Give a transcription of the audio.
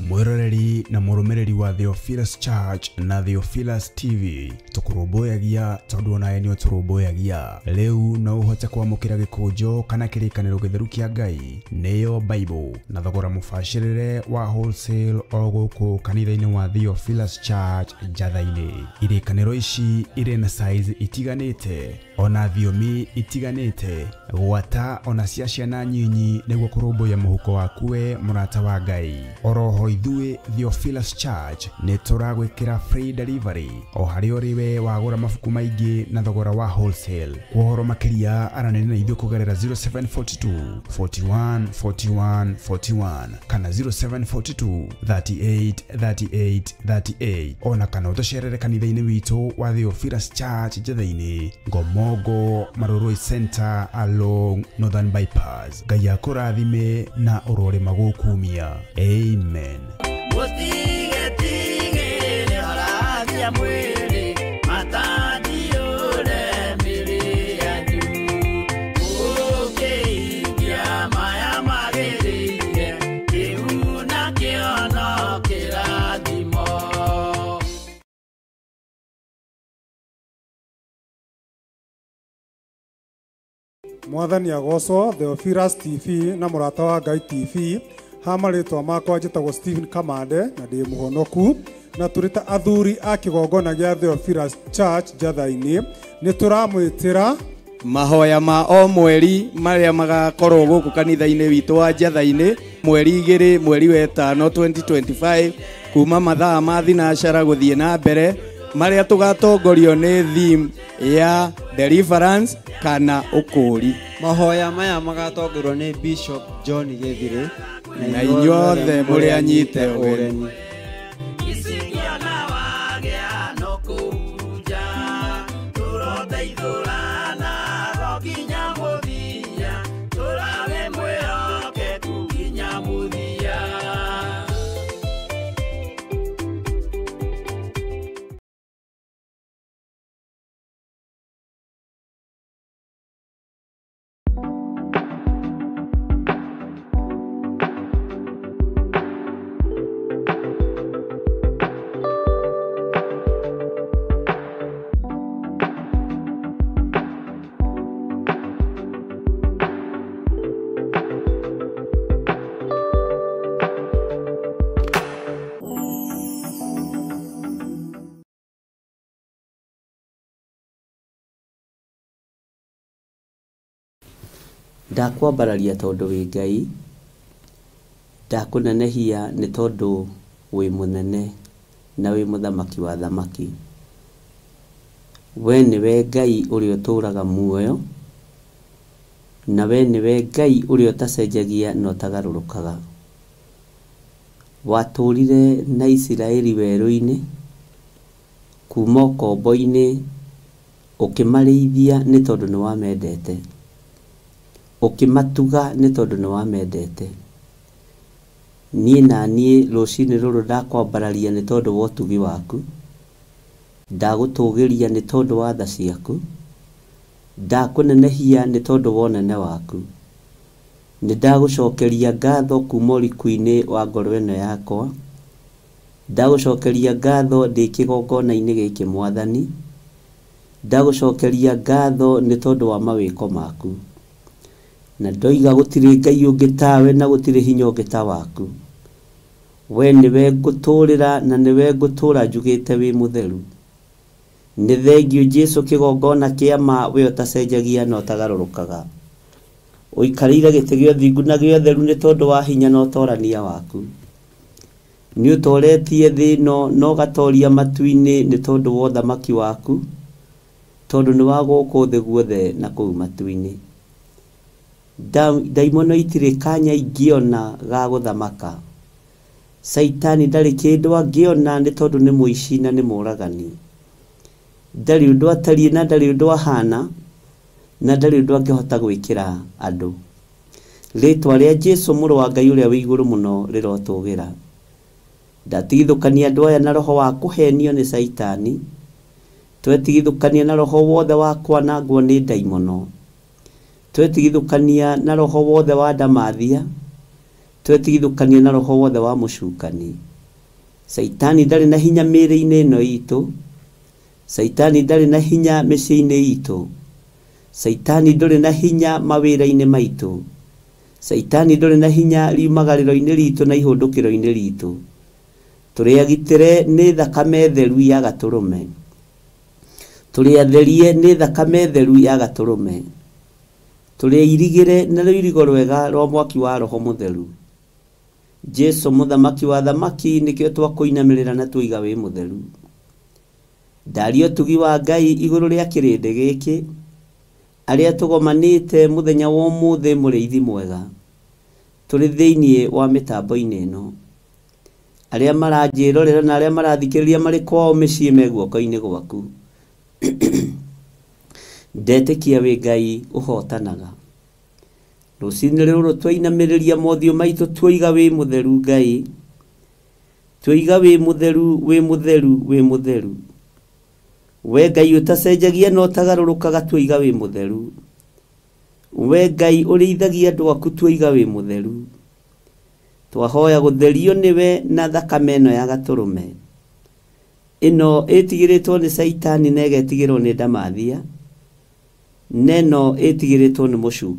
Mwiroreri na murumireri wa Theophilus Church na Theophilus TV tukuruboyagia tondu ona enio turuboyagia leu no uhote kwamukira gikujo kana kirikaniro githeru kia Ngai neyo Bible na thogora mufashirire wa wholesale oguku kanitha-ini wa Theophilus Church Njatha-ini. Irikaniro ici iri na size itiganite ona thiomi itiganite gwata ona cia ciana nyinyi niguo kurumbuya muhuko wakuwe murata wa Ngai. Oroho ithuĩ Theophilus Church nĩ tũragwĩkĩra free delivery o harĩ ũrĩwe wagũra mabuku maingĩ na thogora wa wholesale. Kuhoro makĩria aranĩria na ithuĩ kũgerera 0742 41 41 41 kana 0742 38 38 38 ona kana ũtũcerere kanitha-inĩ witũ wa Theophilus Church Njatha-ini Ngomongo Maroroi Center along Northern Bypass. Ngai akũrathime na ũrore magũkumia. Amen. Mwathani agocwo. Theophilus TV na murata wa Ngai TV. Hamaritwa makwa njitagwo Stephen Kamande na ndi muhonoku na turita athuri a kigongona gia Theophilus Church Njatha-ini ni turamwitira mahoya ma o mweri maria magakorwo guku kanitha-ini witu wa Njatha-ini mweri 2 mweri wa 5 2025 kuma mathaa ma thinacara guthie na mbere maria tugatongorio ni theme ya deliverance kana ukuri. Mahoya maya magatongorwo ni Bishop John Githire na inyuothe muri anyite ureni. Ndakwambararia tondu wi Ngai, ndakunenehia ni tondu wi munene na wi muthamaki wa thamaki. We niwe Ngai uria uturaga muoyo, na we niwe Ngai uria utacenjagia na utagarurukaga. Waturire na Isiraeli weru-ini kuma ukombo-ini ukimarĩithia ni tondu ni wamendete, ukimatuga ni tondu ni wamendete. Nie na nie rucini ruru ndakwambararia ni tondu wa utugi waku, ndagutugiria ni tondu wa tha ciaku, ndakunenehia ni tondu wa unene waku. Ni ndagucokeria ngatho kuma ũriku-inĩ wa ngoro ĩno yakwa, ndagucokeria ngatho ndi kĩgongona-inĩ gĩkĩ Mwathani, ndagucokeria ngatho ni tondu wa mawĩko maku. Na ndoiga gũtirĩ Ngai ũngĩ tawe na gũtirĩ hinya ũngĩ ta waku. We niwe ngũtũrĩra na niwe ngũtũra njugĩte wĩ mũtheru. Nĩ thengiũ Jesu kĩgongona kĩa ma we ũtacenjagia na ũtagarũrũkaga. Ũikarĩire gĩtĩ gĩa ũthingu na gĩa ũtheru nĩ tondũ wa hinya na ũtorania waku. Nĩ ũtoretie thĩ ĩno na ũgatoria matu-inĩ nĩ tondũ wa ũthamaki waku, tondũ nĩ wa gũkũ thĩ guothe na kũu matu-inĩ. Ndaimono itirĩ kanya ingĩona ga gũthamaka. Saitani ndarĩ kĩndũ angĩona nĩ tondũ nĩ mũici na nĩ mũragani. Ndarĩ ũndũ atariĩ na ndarĩ ũndũ ahana na ndarĩ ũndũ angĩhota gwĩkĩra andũ. Rĩtwa rĩa Jesu mũrũ wa Ngai ũrĩa wĩ igũrũ mũno twetigithukania na roho wothe wa kwanangwo nĩ ndaimono, twetigithukania na roho wothe wa ndamathia, twetigithukania na roho wothe wa mũcukani. Saitani ndarĩ na hinya mĩĩrĩ-inĩ ĩno itũ, Saitani ndarĩ na hinya mĩciĩ-inĩ itũ, Saitani ndũrĩ na hinya mawĩra-inĩ maitũ, Saitani ndũrĩ na hinya riumagarĩro-inĩ ritũ na ihũndũkĩro-inĩ ritũ. Tũrĩ agitĩre nĩ thakame theru ya Gatũrũme, tũrĩ atherie nĩ thakame theru ya Gatũrũme, tũrĩ irigĩre na rũirigo rwega rwa mwaki wa Roho Mũtheru. Jesu mũthamaki wa thamaki nĩkĩo twakũinamĩrĩra na tũiga wĩ mũtheru. Ndario tugi wa Ngai igũrũ rĩa kĩrĩndĩ gĩkĩ, arĩa tũgomanĩte mũthenya wa ũmũthĩ mũrĩithi mwega, tũrĩ thĩinĩ wa mĩtambo-inĩ ĩno, arĩa maranjĩrorera na arĩa marathikĩrĩria marĩ kwao mĩciĩ me guoko-inĩ gwaku. Ndetĩkia wĩ Ngai ũhotanaga. Rũcinĩ rũrũ twainamĩrĩria mothiũ maitũ tuoiga wĩ mũtheru Ngai, tuoiga wĩ mũtheru, wĩ mũtheru, wĩ mũtheru. We Ngai ũtacenjagia na ũtagarũrũkaga, tuoiga wĩ mũtheru. We Ngai ũrĩithagia andũ aku, tuoiga wĩ mũtheru. Twahoya gũtherio nĩwe na thakame ĩno ya Gatũrũme, ĩno ĩtigĩrĩtwo nĩ Saitani na ĩgetigĩrwo nĩ ndamathia, neno ĩtigĩrĩtwo nĩ mũcuka.